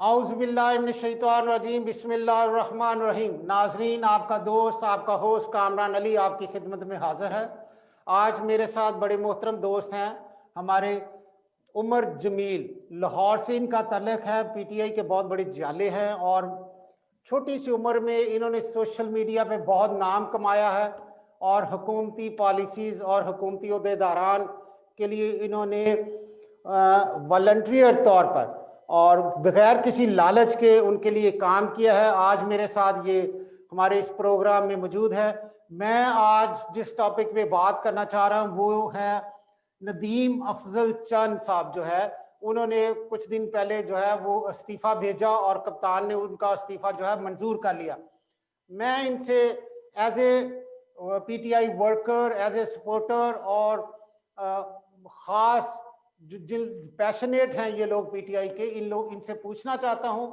औज़ुबिल्लाहिमिनश्शैतानिर्रजीम बिस्मिल्लाहिर्रहमानिर्रहीम। नाजरीन, आपका दोस्त आपका होस्ट कामरान अली आपकी खिदमत में हाजिर है। आज मेरे साथ बड़े मोहतरम दोस्त हैं हमारे उमर जमील, लाहौर से इनका तल्लुक़ है। पीटीआई के बहुत बड़े जाले हैं और छोटी सी उम्र में इन्होंने सोशल मीडिया पे बहुत नाम कमाया है और हुकूमती पॉलिसीज़ और हुकूमती ओहदेदारान के लिए इन्होंने वॉलंटियर तौर पर और बगैर किसी लालच के उनके लिए काम किया है। आज मेरे साथ ये हमारे इस प्रोग्राम में मौजूद है। मैं आज जिस टॉपिक पे बात करना चाह रहा हूँ वो है नदीम अफजल चंद साहब जो है, उन्होंने कुछ दिन पहले जो है वो इस्तीफ़ा भेजा और कप्तान ने उनका इस्तीफ़ा जो है मंजूर कर लिया। मैं इनसे as a PTI worker, as a supporter और ख़ास जिन पैशनेट हैं ये लोग पीटीआई के, इनसे पूछना चाहता हूं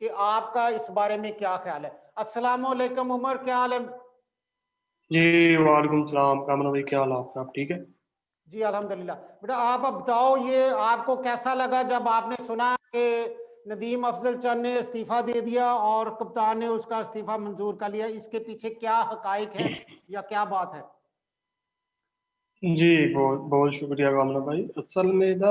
कि आपका इस बारे में क्या ख्याल है। अस्सलाम वालेकुम उमर, क्या हाल है? जी वालेकुम सलाम कामरा भाई, क्या हाल है आपका? आप ठीक है? जी अल्हम्दुलिल्लाह। बेटा आप अब बताओ, ये आपको कैसा लगा जब आपने सुना कि नदीम अफजल चंद ने इस्तीफा दे दिया और कप्तान ने उसका इस्तीफा मंजूर कर लिया? इसके पीछे क्या हकाइक है या क्या बात है? जी बहुत बहुत शुक्रिया कामरा भाई। असल में ना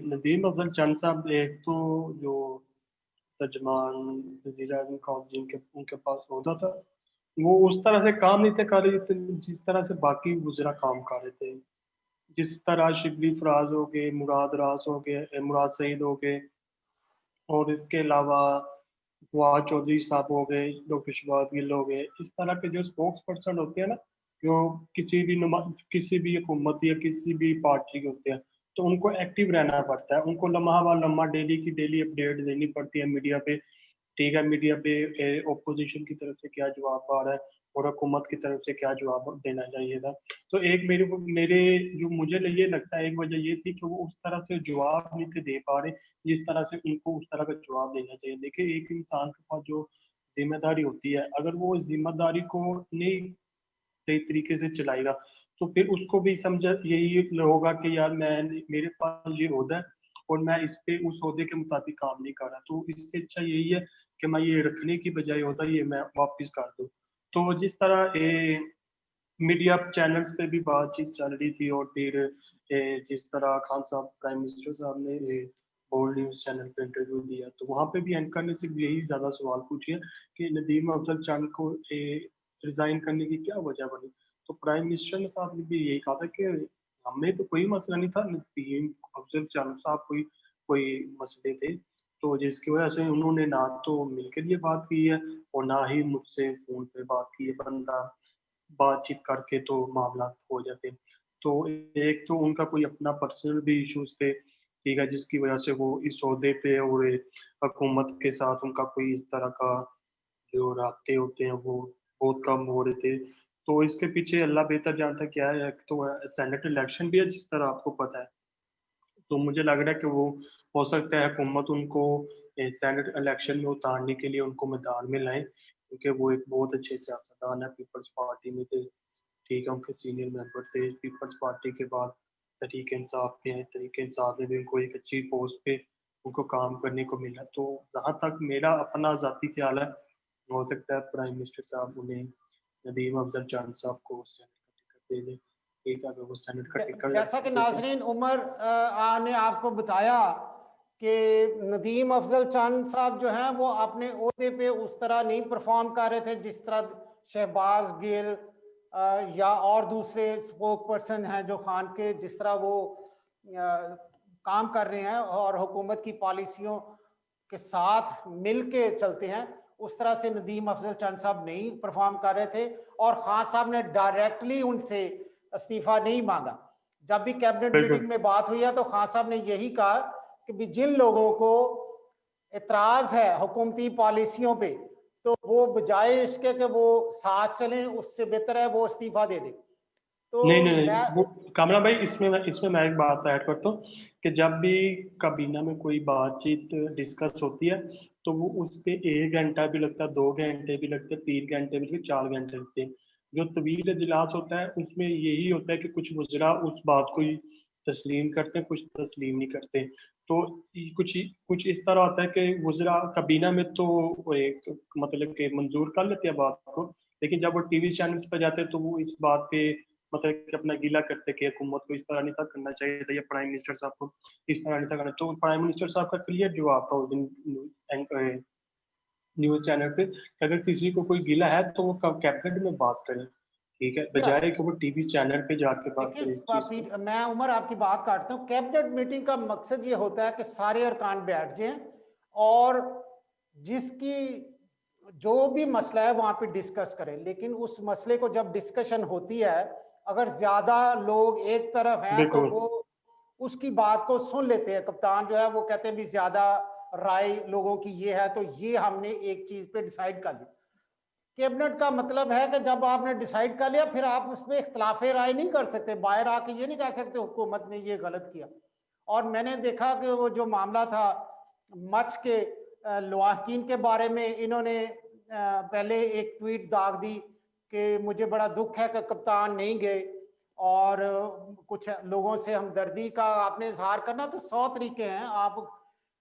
नदीम अफजल चंद साहब एक तो जो तर्जमान वज़ीर-ए-आज़म का जिनके उनके पास होता था, वो उस तरह से काम नहीं थे कर रहे थे जिस तरह से बाकी वज़रा काम कर रहे थे। जिस तरह शिबली फराज हो गए, मुराद रास हो गए, मुराद सईद हो गए, और इसके अलावा फवाद चौधरी साहब हो गए, डॉक्टर शबाब गिल हो गए, इस तरह के जो स्पोक्स पर्सन होते हैं ना, जो किसी भी हुकूमत या किसी भी पार्टी के होते हैं, तो उनको एक्टिव रहना पड़ता है। उनको लम्हा व लम्हा डेली की डेली अपडेट देनी पड़ती है मीडिया पे। ठीक है, मीडिया पे ओपोजिशन की तरफ से क्या जवाब आ रहा है और हुकूमत की तरफ से क्या जवाब देना चाहिए था। तो एक मेरे जो मुझे ये लगता है, एक वजह ये थी कि वो उस तरह से जवाब नहीं थे दे पा रहे जिस तरह से उनको उस तरह का जवाब देना चाहिए। देखिए, एक इंसान के पास जो जिम्मेदारी होती है, अगर वो उस जिम्मेदारी को नहीं सही तरीके से चलाएगा, तो फिर उसको भी समझ यही होगा कि यार मैं मेरे पास ये ओहदा है और मैं इस पे उस ओहदे के मुताबिक काम नहीं कर रहा, तो इससे अच्छा यही है कि मैं ये रखने की बजाय होता ये मैं वापस कर दूं। तो जिस तरह मीडिया चैनल्स पे भी बातचीत चल रही थी, और फिर जिस तरह खान साहब प्राइम मिनिस्टर साहब ने बोल्ड न्यूज चैनल पे इंटरव्यू दिया, तो वहाँ पे भी एंकर ने सिर्फ यही ज्यादा सवाल पूछे कि नदीम अफजल चंद को रिजाइन करने की क्या वजह बनी। तो प्राइम मिनिस्टर साहब ने भी यही कहा था कि हमें तो कोई मसला नहीं था, नदीम अफजल चंद साहब कोई कोई मसले थे, तो जिसकी वजह से उन्होंने ना तो मिलकर ये बात की है और ना ही मुझसे फोन पे बात की है। बंदा बातचीत करके तो मामला हो जाते। तो एक तो उनका कोई अपना पर्सनल भी इश्यूज थे, ठीक है, जिसकी वजह से वो इस ओहदे पे और हुकूमत के साथ उनका कोई इस तरह का जो रास्ते होते हैं वो बहुत कम हो रहे थे। तो इसके पीछे अल्लाह बेहतर जानता है क्या है। एक तो सेनेट इलेक्शन भी है जिस तरह आपको पता है, तो मुझे लग रहा है कि वो हो सकता है हुकूमत उनको सेनेट इलेक्शन में उतारने के लिए उनको मैदान में लाए, क्योंकि वो एक बहुत अच्छे सियासतदान है, पीपल्स पार्टी में थे, ठीक है, उनके सीनियर मेंबर थे। पीपल्स पार्टी के बाद तहरीक इंसाफ में है, तहरीक इंसाफ में भी उनको एक अच्छी पोस्ट पे उनको काम करने को मिला। तो जहाँ तक मेरा अपना ज़ाती ख्याल है, हो सकता है प्राइम मिनिस्टर साहब उन्हें नदीम अफजल चंद साहब को सेनेट का टिकट दे दें। ठीक है, अगर वो सेनेट का टिकट जैसा कि दे दें। नाजरीन उमर ने आपको बताया कि नदीम अफजल चंद साहब जो हैं वो अपने ओहदे पे उस तरह नहीं परफॉर्म कर रहे थे जिस तरह शहबाज गिल या और दूसरे स्पोक पर्सन हैं जो खान के, जिस तरह वो काम कर रहे हैं और हुकूमत की पॉलिसियों के साथ मिल के चलते हैं, उस तरह से नदीम अफजल चंद साहब नहीं परफॉर्म कर रहे थे। और खान साहब ने डायरेक्टली उनसे इस्तीफा नहीं मांगा। जब भी कैबिनेट बिल्कुल। मीटिंग में बात हुई है तो खान साहब ने यही कहा कि भी जिन लोगों को एतराज है हुकूमती पॉलिसियों पे, तो वो बजाय इसके कि वो साथ चलें, उससे बेहतर है वो इस्तीफा दे दे। तो नहीं नहीं नहीं, मैं वो कामरा भाई, इसमें मैं एक बात ऐड करता हूँ कि जब भी काबीना में कोई बातचीत डिस्कस होती है, तो वो उस पे 1 घंटा भी लगता है, 2 घंटे भी लगते हैं, 3 घंटे भी लगते हैं, 4 घंटे लगते हैं। जो तवील इजलास होता है उसमें यही होता है कि कुछ वज़रा उस बात को ही तस्लीम करते हैं, कुछ तस्लीम नहीं करते। तो कुछ कुछ इस तरह होता है कि वज़रा काबीना में तो वो एक मतलब कि मंजूर कर लेते हैं बात को, लेकिन जब वो टीवी चैनल्स पर जाते हैं तो वो इस बात पे मतलब कि अपना गीला करते हैं कि हुकूमत को इस तरह नहीं था करना चाहिए था, या प्राइम मिनिस्टर साहब को इस तरह नहीं था करना। तो प्राइम मिनिस्टर साहब का क्लियर जवाब था उस दिन न्यूज चैनल पे कि अगर किसी को कोई गिला है तो वो कैबिनेट में बात करे, ठीक है, या बजाय कि वो टीवी चैनल पे जाके बात देखिए करे इस चीज पे। मैं उमर आपकी बात काटता हूँ। कैबिनेट मीटिंग का मकसद ये होता है कि सारे अरकान बैठ जाएं और जिसकी जो भी मसला है वहां पे डिस्कस करें, लेकिन उस मसले को जब डिस्कशन होती है, अगर ज्यादा लोग एक तरफ हैं तो बिल्कुल। वो उसकी बात को सुन लेते हैं। कप्तान जो है वो कहते हैं भी ज्यादा राय लोगों की ये है, तो ये हमने एक चीज पे डिसाइड कर ली। कैबिनेट का मतलब है कि जब आपने डिसाइड कर लिया फिर आप उस पर इख्तलाफ राय नहीं कर सकते, बाहर आके ये नहीं कह सकते हुकूमत ने ये गलत किया। और मैंने देखा कि वो जो मामला था मच के लवाहकीन के बारे में, इन्होंने पहले एक ट्वीट दाग दी कि मुझे बड़ा दुख है कि कप्तान नहीं गए, और कुछ लोगों से हमदर्दी का आपने इजहार करना तो 100 तरीके हैं। आप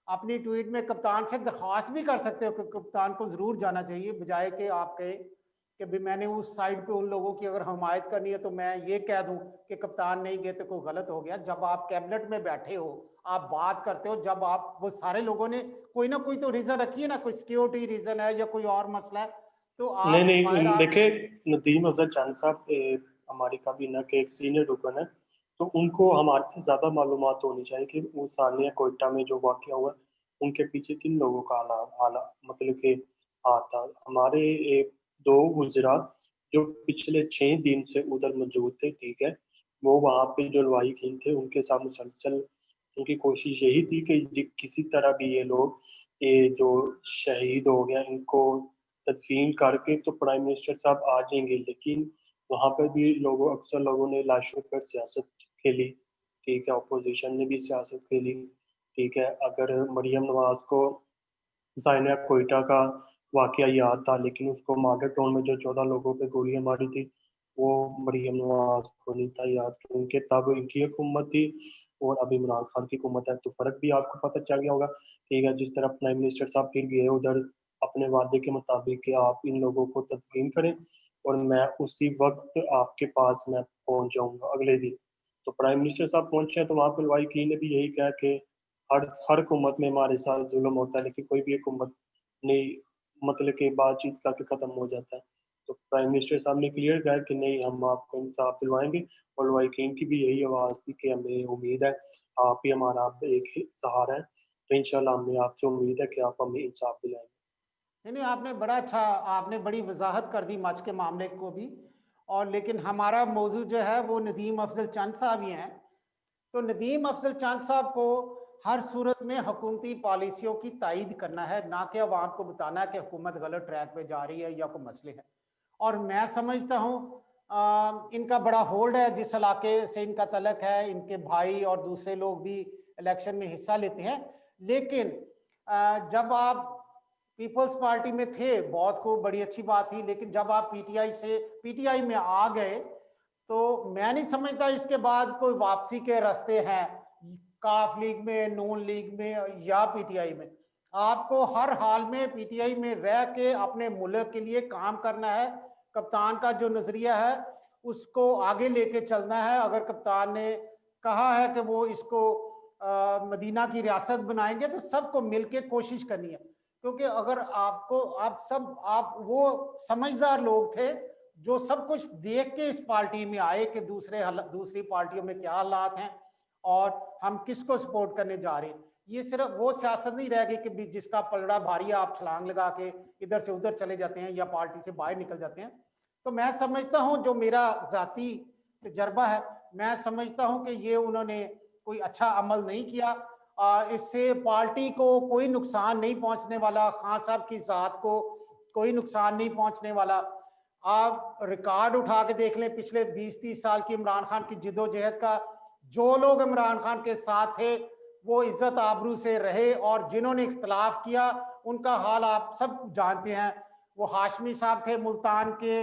अपनी ट्वीट में कप्तान से दरख्वास्त भी कर सकते हो कि कप्तान को जरूर जाना चाहिए, बजाय कि आप कहे कि भी मैंने उस साइड पे उन लोगों की अगर हमायत करनी है तो मैं ये कह दूं कि कप्तान नहीं गए तो कोई गलत हो गया। जब आप कैबिनेट में बैठे हो, आप बात करते हो, जब आप वो सारे लोगों ने कोई ना कोई तो रीजन रखी है ना, कोई सिक्योरिटी रीजन है या कोई और मसला है, तो नहीं आप बाहर नहीं, आके। देखे नदीम अफजल चंद साहब हमारी काबीना के एक सीनियर रुकन है, तो उनको हमारे से ज्यादा मालूमात होनी चाहिए कि वो सानिया कोयटा में जो वाकया हुआ उनके पीछे किन लोगों का हाथ मतलब कि हाथ था। हमारे दो गुजरात जो पिछले 6 दिन से उधर मौजूद थे, ठीक है, वो वहाँ पे जो लवाहिकीन थे उनके साथ मुसलसल उनकी कोशिश यही थी कि किसी तरह भी ये जो शहीद हो गया इनको तदफीन करके तो प्राइम मिनिस्टर साहब आ जाएंगे, लेकिन वहां पर भी अक्सर लोगों ने लाशों पर सियासत खेली, ठीक है, अपोजिशन ने भी सियासत खेली, ठीक है। अगर मरियम नवाज को साइना कोयटा का वाकया याद था, लेकिन उसको मॉडल टाउन में जो 14 लोगों पे गोलियां मारी थी वो मरियम नवाज को नहीं था याद, क्योंकि तब इनकी हुकूमत थी और अब इमरान खान की हुकूमत है, तो फर्क भी आपको पता चल गया होगा, ठीक है। जिस तरह प्राइम मिनिस्टर साहब फिर गए उधर अपने वादे के मुताबिक कि आप इन लोगों को तस्लीम करें और मैं उसी वक्त आपके पास मैं पहुंच जाऊंगा अगले दिन। तो प्राइम मिनिस्टर साहब पहुंचे तो वहां पर वाई की ने भी यही कहा कि हर हर हुकूमत में हमारे साथ जुल्म होता है, लेकिन कोई भी हुकूमत नहीं मतलब कि बातचीत करके खत्म हो जाता है। तो प्राइम मिनिस्टर साहब ने क्लियर कहा कि नहीं, हम आपको इंसाफ दिलवाएंगे, और लवाइकीन की भी यही आवाज़ थी कि हमें उम्मीद है आप ही हमारा एक सहारा है, तो इंशाल्लाह हमें आपसे उम्मीद है कि आप हमें इंसाफ दिलाएंगे। नहीं नहीं, आपने बड़ा अच्छा, आपने बड़ी वजाहत कर दी मच के मामले को भी। और लेकिन हमारा मौजू जो है वो नदीम अफजल चंद साहब ही हैं। तो नदीम अफजल चंद साहब को हर सूरत में हुकूमती पॉलिसियों की तायीद करना है, ना कि अवाम को बताना है कि हुकूमत गलत ट्रैक पे जा रही है या कोई मसले हैं। और मैं समझता हूँ इनका बड़ा होल्ड है, जिस इलाके से इनका तलक है, इनके भाई और दूसरे लोग भी इलेक्शन में हिस्सा लेते हैं। लेकिन जब आप पीपल्स पार्टी में थे बहुत को बड़ी अच्छी बात थी, लेकिन जब आप पीटीआई में आ गए तो मैं नहीं समझता इसके बाद कोई वापसी के रास्ते हैं काफ लीग में, नून लीग में या पीटीआई में। आपको हर हाल में पीटीआई में रह के अपने मुल्क के लिए काम करना है। कप्तान का जो नजरिया है उसको आगे लेके चलना है। अगर कप्तान ने कहा है कि वो इसको मदीना की रियासत बनाएंगे तो सबको मिलके कोशिश करनी है, क्योंकि अगर आपको आप वो समझदार लोग थे जो सब कुछ देख के इस पार्टी में आए कि दूसरी पार्टियों में क्या हालात हैं और हम किसको सपोर्ट करने जा रहे हैं। ये सिर्फ वो सियासत नहीं रह गई कि जिसका पलड़ा भारी है आप छलांग लगा के इधर से उधर चले जाते हैं या पार्टी से बाहर निकल जाते हैं। तो मैं समझता हूं, जो मेरा जाती तजर्बा है, मैं समझता हूं कि ये उन्होंने कोई अच्छा अमल नहीं किया। इससे पार्टी को कोई नुकसान नहीं पहुंचने वाला, खान साहब की जात को कोई नुकसान नहीं पहुंचने वाला। आप रिकॉर्ड उठा के देख लें पिछले 20-30 साल की इमरान खान की जिदोजहद का। जो लोग इमरान खान के साथ थे वो इज्जत आबरू से रहे, और जिन्होंने इख्तलाफ किया उनका हाल आप सब जानते हैं। वो हाशमी साहब थे मुल्तान के,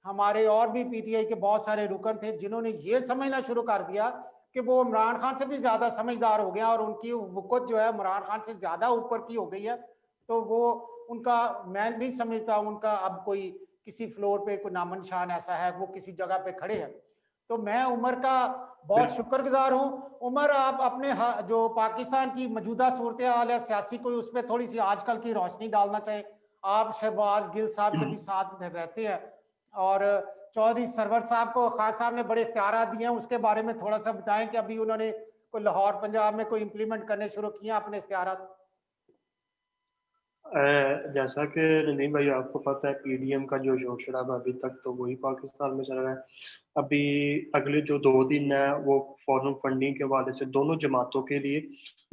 हमारे और भी पीटीआई के बहुत सारे रुकन थे जिन्होंने ये समझना शुरू कर दिया कि वो इमरान खान से भी ज्यादा समझदार हो गया और उनकी वक़्त जो है इमरान खान से ज्यादा ऊपर की हो गई है। तो वो उनका, मैं नहीं समझता उनका अब कोई किसी फ्लोर पे कोई नामो निशान ऐसा है, वो किसी जगह पे खड़े हैं। तो मैं उमर का बहुत शुक्रगुजार हूँ। उमर, आप अपने जो पाकिस्तान की मौजूदा सूरत हाल है सियासी, कोई उस पर थोड़ी सी आजकल की रोशनी डालना चाहे। आप शहबाज गिल साहब के भी साथ रहते हैं और चौधरी सरवर साहब को खान साहब ने बड़े इख्तियार दिए हैं, उसके बारे में थोड़ा सा बताएं कि अभी उन्होंने कोई लाहौर पंजाब में कोई इंप्लीमेंट करने शुरू किए अपने इख्तियार। जैसा कि नदीम भाई आपको पता है, पीडीएम का जो शोर शराबा अभी तक तो वही पाकिस्तान में चल रहा है। अभी अगले जो 2 दिन है वो फॉरेन फंडिंग के हवाले से दोनों जमातों के लिए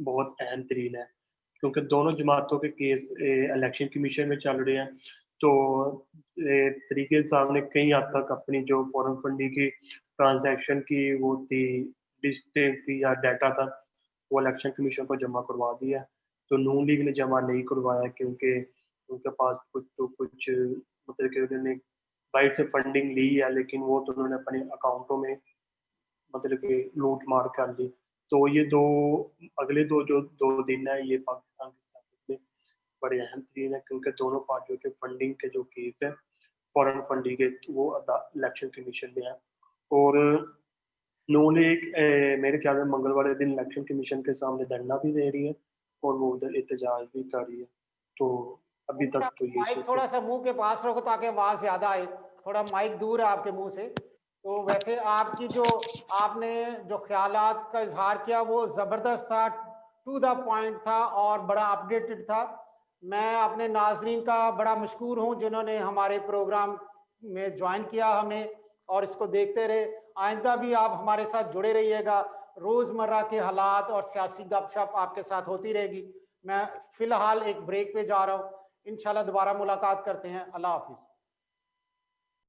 बहुत अहम तरीन है, क्योंकि दोनों जमातों के केस इलेक्शन कमीशन में चल रहे हैं। तो तरीके साहब ने कई हद तक अपनी जो फॉरेन फंडिंग की ट्रांजैक्शन की वो थी, डिस्टेंस थी या डाटा था, वो इलेक्शन कमीशन को जमा करवा दिया। तो नून लीग ने जमा नहीं करवाया क्योंकि उनके पास कुछ मतलब कि उन्होंने बाहर से फंडिंग ली है, लेकिन वो तो उन्होंने अपने अकाउंटों में मतलब कि लूट मार कर ली। तो ये अगले जो 2 दिन है ये पाकिस्तान की सियासत में बड़े अहम तरीन है, क्योंकि दोनों पार्टियों के फंडिंग के जो केस है, फॉरेन फंडिंग के, वो इलेक्शन कमीशन में है। और नून लीग मेरे ख्याल में मंगलवार दिन इलेक्शन कमीशन के सामने धरना भी दे रही है और वो उधर एहतजाज भी कर रही है। तो अभी उमर, तक आप तो ये माइक चीज थोड़ा है। सा मुंह के पास रखो ताकि आवाज ज्यादा आए। थोड़ा माइक दूर है आपके मुंह से। तो वैसे आपकी जो आपने जो ख्यालात का इजहार किया वो जबरदस्त था, टू द पॉइंट था और बड़ा अपडेटेड था। मैं अपने नाजरीन का बड़ा मशकूर हूँ जिन्होंने हमारे प्रोग्राम में ज्वाइन किया हमें और इसको देखते रहे। आइंदा भी आप हमारे साथ जुड़े रहिएगा, रोजमर्रा के हालात और सियासी गपशप आपके साथ होती रहेगी। मैं फिलहाल एक ब्रेक पे जा रहा हूँ, इंशाल्लाह दोबारा मुलाकात करते हैं। अल्लाह हाफिज।